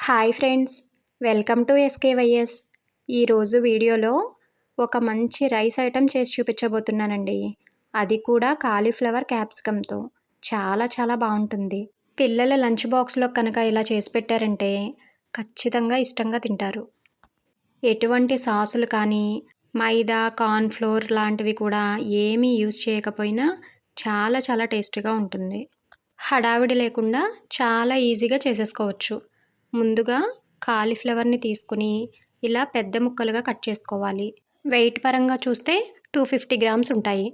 Hi friends, welcome to SKYS. ఈరోజు వీడియోలో ఒక మంచి రైస్ ఐటెం చేసి చూపించబోతున్నానండి. అది కూడా కాలీఫ్లవర్ క్యాప్సికమ్తో చాలా చాలా బాగుంటుంది. పిల్లల లంచ్ బాక్స్లో కనుక ఇలా చేసి పెట్టారంటే ఖచ్చితంగా ఇష్టంగా తింటారు. ఎటువంటి సాసులు కానీ మైదా, కార్న్ఫ్లోర్ లాంటివి కూడా ఏమీ యూజ్ చేయకపోయినా చాలా చాలా టేస్టీగా ఉంటుంది. హడావిడి లేకుండా చాలా ఈజీగా చేసేసుకోవచ్చు. ముందుగా కాలీఫ్లవర్ని తీసుకుని ఇలా పెద్ద ముక్కలుగా కట్ చేసుకోవాలి. వెయిట్ పరంగా చూస్తే 250 గ్రామ్స్ ఉంటాయి.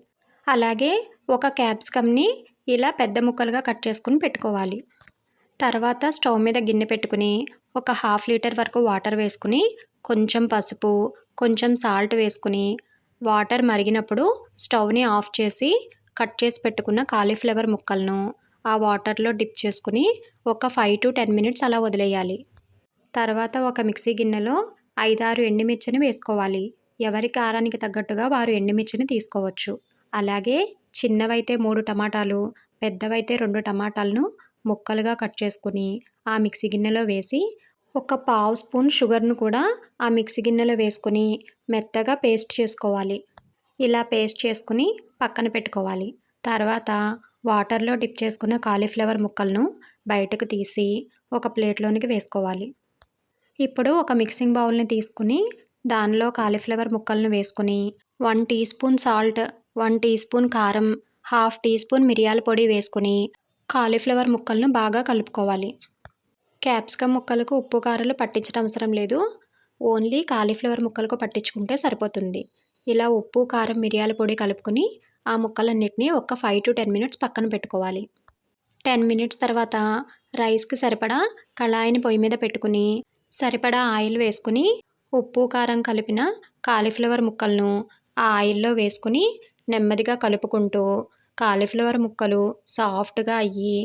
అలాగే ఒక క్యాప్సికమ్ని ఇలా పెద్ద ముక్కలుగా కట్ చేసుకుని పెట్టుకోవాలి. తర్వాత స్టవ్ మీద గిన్నె పెట్టుకుని ఒక 1/2 లీటర్ వరకు వాటర్ వేసుకుని కొంచెం పసుపు, కొంచెం సాల్ట్ వేసుకుని వాటర్ మరిగినప్పుడు స్టవ్ని ఆఫ్ చేసి కట్ చేసి పెట్టుకున్న కాలీఫ్లవర్ ముక్కలను ఆ వాటర్లో డిప్ చేసుకుని ఒక 5 to 10 మినిట్స్ అలా వదిలేయాలి. తర్వాత ఒక మిక్సీ గిన్నెలో 5-6 ఎండుమిర్చిని వేసుకోవాలి. ఎవరి కారానికి తగ్గట్టుగా వారు ఎండుమిర్చిని తీసుకోవచ్చు. అలాగే చిన్నవైతే 3 టమాటాలు, పెద్దవైతే 2 టమాటాలను ముక్కలుగా కట్ చేసుకుని ఆ మిక్సీ గిన్నెలో వేసి ఒక 1/2 స్పూన్ షుగర్ను కూడా ఆ మిక్సీ గిన్నెలో వేసుకుని మెత్తగా పేస్ట్ చేసుకోవాలి. ఇలా పేస్ట్ చేసుకుని పక్కన పెట్టుకోవాలి. తర్వాత వాటర్లో డిప్ చేసుకున్న కాలీఫ్లవర్ ముక్కలను బయటకు తీసి ఒక ప్లేట్లోనికి వేసుకోవాలి. ఇప్పుడు ఒక మిక్సింగ్ బౌల్ని తీసుకుని దానిలో కాలీఫ్లవర్ ముక్కలను వేసుకుని 1 teaspoon salt, 1 teaspoon కారం, 1/2 టీ స్పూన్ మిరియాల పొడి వేసుకుని కాలీఫ్లవర్ ముక్కలను బాగా కలుపుకోవాలి. క్యాప్సికమ్ ముక్కలకు ఉప్పు కారాలు పట్టించడం అవసరం లేదు. ఓన్లీ కాలీఫ్లవర్ ముక్కలకు పట్టించుకుంటే సరిపోతుంది. ఇలా ఉప్పు, కారం, మిరియాల పొడి కలుపుకొని ఆ ముక్కలన్నిటినీ ఒక 5 to 10 మినిట్స్ పక్కన పెట్టుకోవాలి. 10 మినిట్స్ తర్వాత రైస్కి సరిపడా కళాయిని పొయ్యి మీద పెట్టుకుని సరిపడా ఆయిల్ వేసుకుని ఉప్పు, కారం కలిపిన కాలీఫ్లవర్ ముక్కలను ఆ ఆయిల్లో వేసుకుని నెమ్మదిగా కలుపుకుంటూ కాలీఫ్లవర్ ముక్కలు సాఫ్ట్గా అయ్యి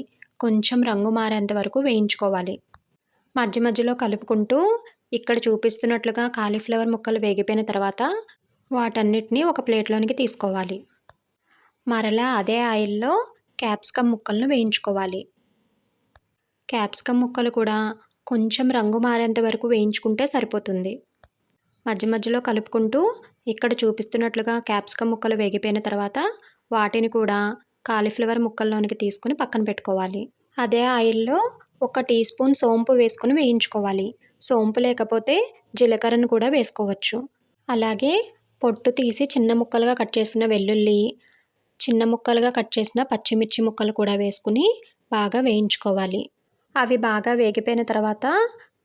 కొంచెం రంగు మారేంత వరకు వేయించుకోవాలి. మధ్య మధ్యలో కలుపుకుంటూ ఇక్కడ చూపిస్తున్నట్లుగా కాలీఫ్లవర్ ముక్కలు వేగిపోయిన తర్వాత వాటన్నిటిని ఒక ప్లేట్లోనికి తీసుకోవాలి. మరలా అదే ఆయిల్లో క్యాప్సికమ్ ముక్కలను వేయించుకోవాలి. క్యాప్సికమ్ ముక్కలు కూడా కొంచెం రంగు మారేంత వరకు వేయించుకుంటే సరిపోతుంది. మధ్య మధ్యలో కలుపుకుంటూ ఇక్కడ చూపిస్తున్నట్లుగా క్యాప్సికమ్ ముక్కలు వేగిపోయిన తర్వాత వాటిని కూడా కాలీఫ్లవర్ ముక్కల్లోనికి తీసుకుని పక్కన పెట్టుకోవాలి. అదే ఆయిల్లో 1 టీ స్పూన్ సోంపు వేసుకుని వేయించుకోవాలి. సోంపు లేకపోతే జీలకర్రను కూడా వేసుకోవచ్చు. అలాగే పొట్టు తీసి చిన్న ముక్కలుగా కట్ చేసిన వెల్లుల్లి, చిన్న ముక్కలుగా కట్ చేసిన పచ్చిమిర్చి ముక్కలు కూడా వేసుకుని బాగా వేయించుకోవాలి. అవి బాగా వేగిపోయిన తర్వాత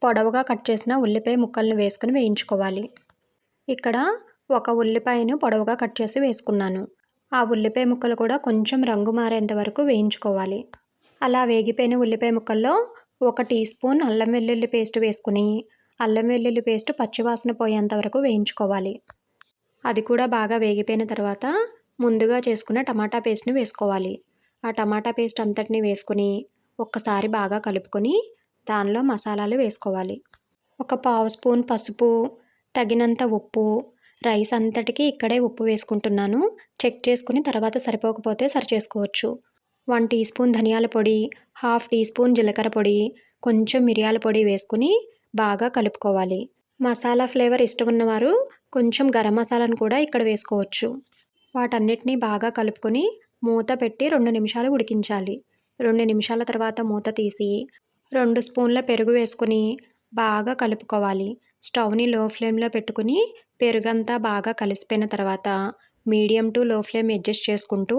పొడవుగా కట్ చేసిన ఉల్లిపాయ ముక్కలను వేసుకుని వేయించుకోవాలి. ఇక్కడ ఒక ఉల్లిపాయను పొడవుగా కట్ చేసి వేసుకున్నాను. ఆ ఉల్లిపాయ ముక్కలు కూడా కొంచెం రంగు మారేంత వరకు వేయించుకోవాలి. అలా వేగిపోయిన ఉల్లిపాయ ముక్కల్లో 1 టీ స్పూన్ అల్లం వెల్లుల్లి పేస్ట్ వేసుకుని అల్లం వెల్లుల్లి పేస్ట్ పచ్చివాసన పోయేంత వరకు వేయించుకోవాలి. అది కూడా బాగా వేగిపోయిన తర్వాత ముందుగా చేసుకున్న టమాటా పేస్ట్ని వేసుకోవాలి. ఆ టమాటా పేస్ట్ అంతటిని వేసుకుని ఒక్కసారి బాగా కలుపుకొని దానిలో మసాలాలు వేసుకోవాలి. ఒక 1/2 స్పూన్ పసుపు, తగినంత ఉప్పు, రైస్ అంతటికి ఇక్కడే ఉప్పు వేసుకుంటున్నాను. చెక్ చేసుకుని తర్వాత సరిపోకపోతే సరిచేసుకోవచ్చు. 1 టీ స్పూన్ ధనియాల పొడి, 1/2 టీ స్పూన్ జీలకర్ర పొడి, కొంచెం మిరియాల పొడి వేసుకుని బాగా కలుపుకోవాలి. మసాలా ఫ్లేవర్ ఇష్టం ఉన్నవారు కొంచెం గరం మసాలాను కూడా ఇక్కడ వేసుకోవచ్చు. వాటన్నిటిని బాగా కలుపుకొని మూత పెట్టి 2 నిమిషాలు ఉడికించాలి. 2 నిమిషాల తర్వాత మూత తీసి 2 స్పూన్ల పెరుగు వేసుకుని బాగా కలుపుకోవాలి. స్టవ్ని లో ఫ్లేమ్లో పెట్టుకుని పెరుగంతా బాగా కలిసిపోయిన తర్వాత మీడియం టు లో ఫ్లేమ్ అడ్జస్ట్ చేసుకుంటూ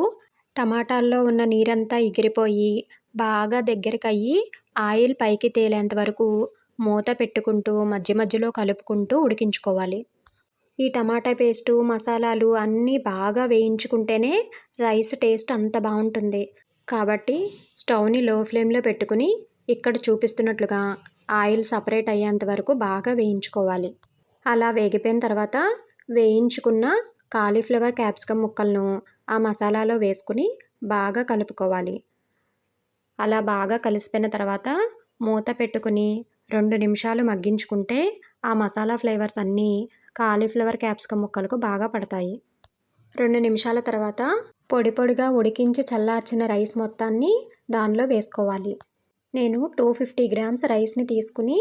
టమాటాల్లో ఉన్న నీరంతా ఎగిరిపోయి బాగా దగ్గరికి అయ్యి ఆయిల్ పైకి తేలేంత వరకు మూత పెట్టుకుంటూ మధ్య మధ్యలో కలుపుకుంటూ ఉడికించుకోవాలి. ఈ టమాటా పేస్టు, మసాలాలు అన్నీ బాగా వేయించుకుంటేనే రైస్ టేస్ట్ అంత బాగుంటుంది. కాబట్టి స్టవ్ని లో ఫ్లేమ్లో పెట్టుకుని ఇక్కడ చూపిస్తున్నట్లుగా ఆయిల్ సపరేట్ అయ్యేంత వరకు బాగా వేయించుకోవాలి. అలా వేగిపోయిన తర్వాత వేయించుకున్న కాలీఫ్లవర్ క్యాప్సికమ్ ముక్కలను ఆ మసాలాలో వేసుకుని బాగా కలుపుకోవాలి. అలా బాగా కలిసిపోయిన తర్వాత మూత పెట్టుకుని 2 నిమిషాలు మగ్గించుకుంటే ఆ మసాలా ఫ్లేవర్స్ అన్నీ కాలీఫ్లవర్ క్యాప్సికమ్ ముక్కలకు బాగా పడతాయి. 2 నిమిషాల తర్వాత పొడి పొడిగా ఉడికించి చల్లార్చిన రైస్ మొత్తాన్ని దానిలో వేసుకోవాలి. నేను 250 గ్రామ్స్ రైస్ని తీసుకుని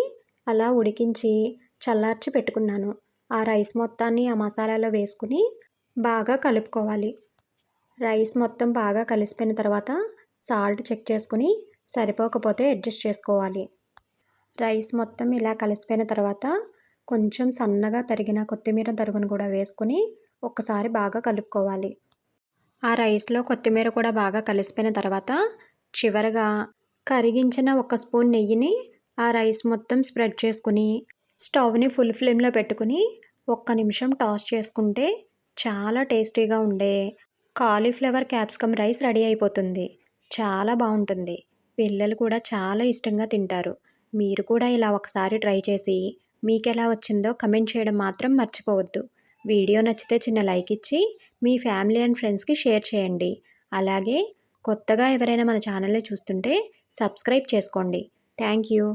అలా ఉడికించి చల్లార్చి పెట్టుకున్నాను. ఆ రైస్ మొత్తాన్ని ఆ మసాలాలో వేసుకుని బాగా కలుపుకోవాలి. రైస్ మొత్తం బాగా కలిసిపోయిన తర్వాత సాల్ట్ చెక్ చేసుకుని సరిపోకపోతే అడ్జస్ట్ చేసుకోవాలి. రైస్ మొత్తం ఇలా కలిసిపోయిన తర్వాత కొంచెం సన్నగా తరిగిన కొత్తిమీర తరుగును కూడా వేసుకుని ఒక్కసారి బాగా కలుపుకోవాలి. ఆ రైస్‌లో కొత్తిమీర కూడా బాగా కలిసిపోయిన తర్వాత చివరగా కరిగించిన ఒక స్పూన్ నెయ్యిని ఆ రైస్ మొత్తం స్ప్రెడ్ చేసుకుని స్టవ్‌ని ఫుల్ ఫ్లేమ్‌లో పెట్టుకుని ఒక్క నిమిషం టాస్ చేసుకుంటే చాలా టేస్టీగా ఉండే కాలీఫ్లవర్ క్యాప్సికమ్ రైస్ రెడీ అయిపోతుంది. చాలా బావుంటుంది. పిల్లలు కూడా చాలా ఇష్టంగా తింటారు. మీరు కూడా ఇలా ఒకసారి ట్రై చేసి మీకెలా వచ్చిందో కమెంట్ చేయడం మాత్రం మర్చిపోవద్దు. వీడియో నచ్చితే చిన్న లైక్ ఇచ్చి మీ ఫ్యామిలీ అండ్ ఫ్రెండ్స్‌కి షేర్ చేయండి. అలాగే కొత్తగా ఎవరైనా మన ఛానల్‌ని చూస్తుంటే సబ్స్క్రైబ్ చేసుకోండి. Thank you.